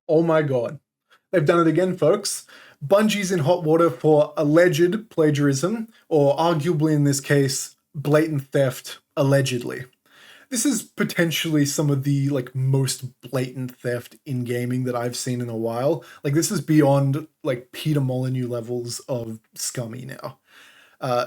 Oh my god. They've done it again, folks. Bungie's in hot water for alleged plagiarism, or arguably in this case, blatant theft, allegedly. This is potentially some of the most blatant theft in gaming that I've seen in a while. Like this is beyond Peter Molyneux levels of scummy now.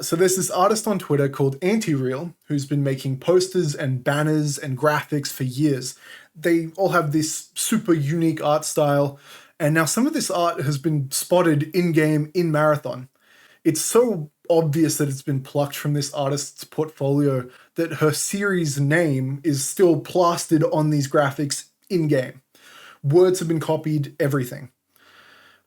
So there's this artist on Twitter called ANTIREAL who's been making posters and banners and graphics for years. They all have this super unique art style, and now some of this art has been spotted in-game in Marathon. It's so obvious that it's been plucked from this artist's portfolio that her series name is still plastered on these graphics in-game. Words have been copied, everything.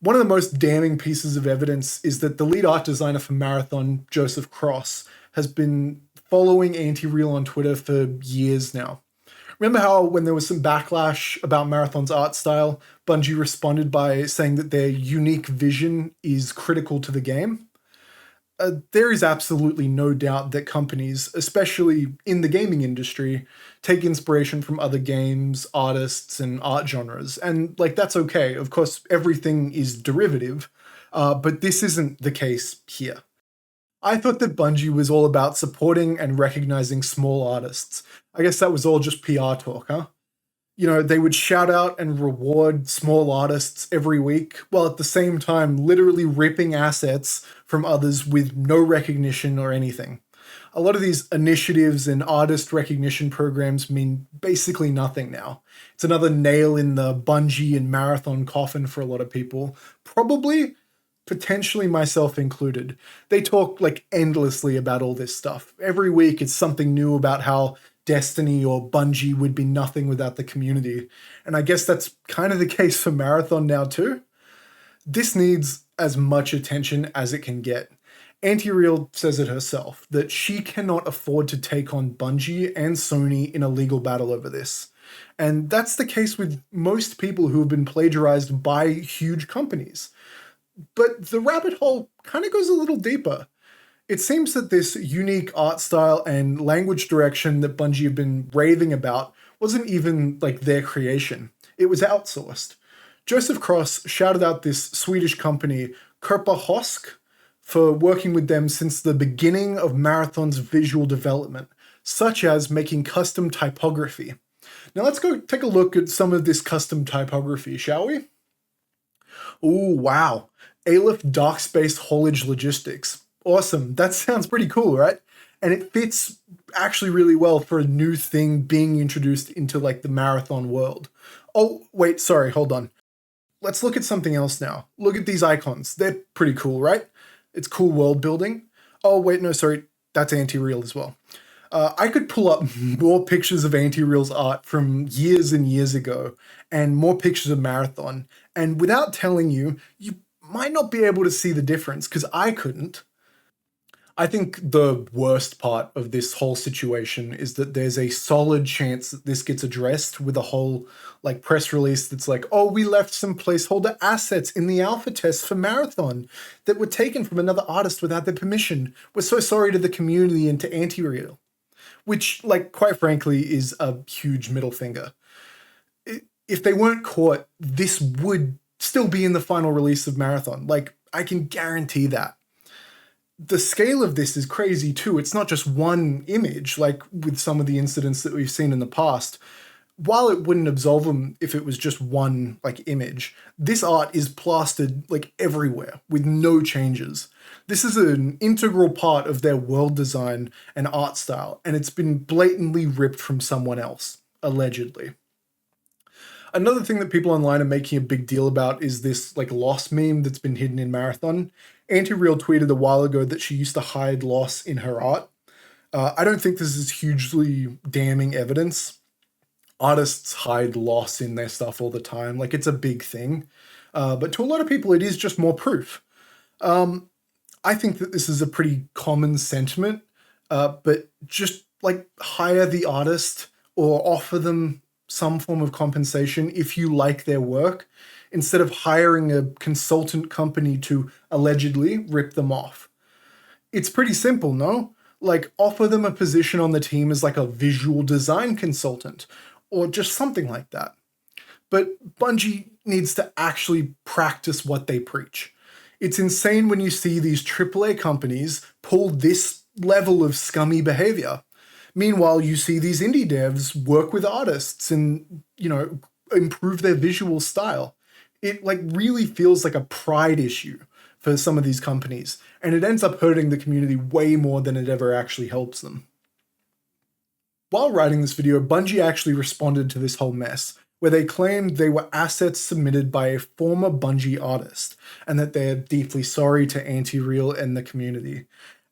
One of the most damning pieces of evidence is that the lead art designer for Marathon, Joseph Cross, has been following ANTIREAL on Twitter for years now. Remember how when there was some backlash about Marathon's art style, Bungie responded by saying that their unique vision is critical to the game? There is absolutely no doubt that companies, especially in the gaming industry, take inspiration from other games, artists, and art genres. And that's okay. Of course, everything is derivative, but this isn't the case here. I thought that Bungie was all about supporting and recognizing small artists. I guess that was all just PR talk, huh? You know, they would shout out and reward small artists every week, while at the same time literally ripping assets from others with no recognition or anything. A lot of these initiatives and artist recognition programs mean basically nothing now. It's another nail in the Bungie and Marathon coffin for a lot of people. Probably, potentially myself included. They talk endlessly about all this stuff. Every week it's something new about how Destiny or Bungie would be nothing without the community. And I guess that's kind of the case for Marathon now too. This needs as much attention as it can get. ANTIREAL says it herself, that she cannot afford to take on Bungie and Sony in a legal battle over this. And that's the case with most people who have been plagiarized by huge companies. But the rabbit hole kind of goes a little deeper. It seems that this unique art style and language direction that Bungie have been raving about wasn't even their creation. It was outsourced. Joseph Cross shouted out this Swedish company, Kerpa Hosk, for working with them since the beginning of Marathon's visual development, such as making custom typography. Now let's go take a look at some of this custom typography, shall we? Ooh, wow. Aleph Darkspace Haulage Logistics. Awesome. That sounds pretty cool, right? And it fits actually really well for a new thing being introduced into the Marathon world. Oh, wait, sorry, hold on. Let's look at something else now. Look at these icons. They're pretty cool, right? It's cool world building. Oh, wait, no, sorry. That's ANTIREAL as well. I could pull up more pictures of ANTIREAL's art from years and years ago and more pictures of Marathon. And without telling you, you might not be able to see the difference because I couldn't. I think the worst part of this whole situation is that there's a solid chance that this gets addressed with a whole press release that's oh, we left some placeholder assets in the alpha test for Marathon that were taken from another artist without their permission. We're so sorry to the community and to ANTIREAL. Which, quite frankly, is a huge middle finger. If they weren't caught, this would still be in the final release of Marathon. I can guarantee that. The scale of this is crazy too. It's not just one image, with some of the incidents that we've seen in the past. While it wouldn't absolve them if it was just one image, this art is plastered everywhere with no changes. This is an integral part of their world design and art style, and it's been blatantly ripped from someone else, allegedly. Another thing that people online are making a big deal about is this loss meme that's been hidden in Marathon. ANTIREAL tweeted a while ago that she used to hide loss in her art. I don't think this is hugely damning evidence. Artists hide loss in their stuff all the time. It's a big thing. But to a lot of people, it is just more proof. I think that this is a pretty common sentiment, but just hire the artist or offer them some form of compensation if you like their work, instead of hiring a consultant company to allegedly rip them off. It's pretty simple, no? Offer them a position on the team as a visual design consultant, or just something like that. but Bungie needs to actually practice what they preach. It's insane when you see these AAA companies pull this level of scummy behavior. Meanwhile, you see these indie devs work with artists and, improve their visual style. It really feels like a pride issue for some of these companies, and it ends up hurting the community way more than it ever actually helps them. While writing this video, Bungie actually responded to this whole mess, where they claimed they were assets submitted by a former Bungie artist, and that they're deeply sorry to ANTIREAL and the community.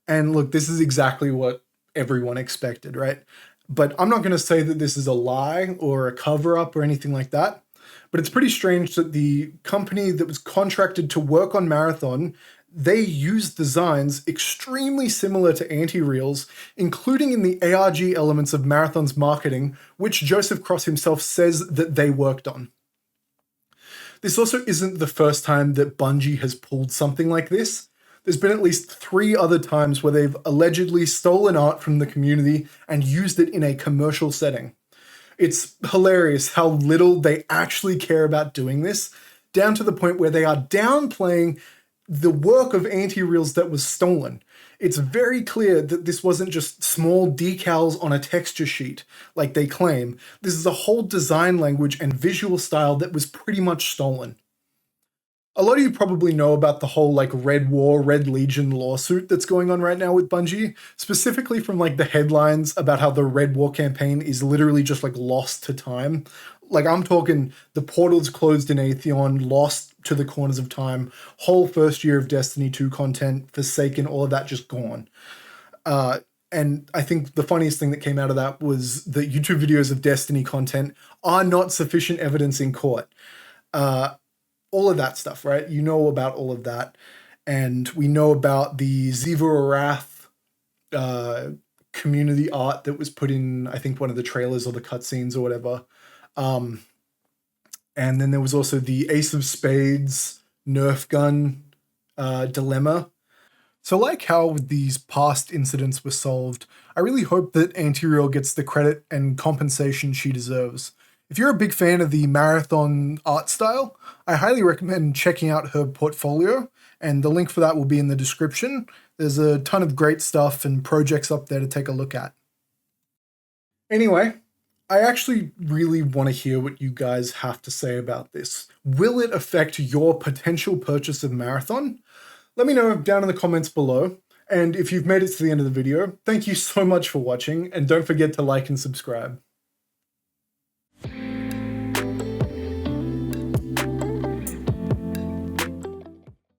And look, this is exactly what everyone expected, right? But I'm not going to say that this is a lie or a cover-up or anything like that. But it's pretty strange that the company that was contracted to work on Marathon, they used designs extremely similar to ANTIREAL's, including in the ARG elements of Marathon's marketing, which Joseph Cross himself says that they worked on. This also isn't the first time that Bungie has pulled something like this. There's been at least 3 other times where they've allegedly stolen art from the community and used it in a commercial setting. It's hilarious how little they actually care about doing this, down to the point where they are downplaying the work of ANTIREAL's that was stolen. It's very clear that this wasn't just small decals on a texture sheet, like they claim. This is a whole design language and visual style that was pretty much stolen. A lot of you probably know about the whole Red War, Red Legion lawsuit that's going on right now with Bungie, specifically from the headlines about how the Red War campaign is literally just lost to time. I'm talking the portals closed in Atheon, lost to the corners of time, whole first year of Destiny 2 content, Forsaken, all of that just gone. And I think the funniest thing that came out of that was that YouTube videos of Destiny content are not sufficient evidence in court. All of that stuff, right? You know about all of that. And we know about the Ziva Arath community art that was put in, I think, one of the trailers or the cutscenes or whatever. And then there was also the Ace of Spades Nerf gun dilemma. So like how these past incidents were solved, I really hope that ANTIREAL gets the credit and compensation she deserves. If you're a big fan of the Marathon art style, I highly recommend checking out her portfolio, and the link for that will be in the description. There's a ton of great stuff and projects up there to take a look at. Anyway, I actually really want to hear what you guys have to say about this. Will it affect your potential purchase of Marathon? Let me know down in the comments below. And if you've made it to the end of the video, thank you so much for watching, and don't forget to like and subscribe.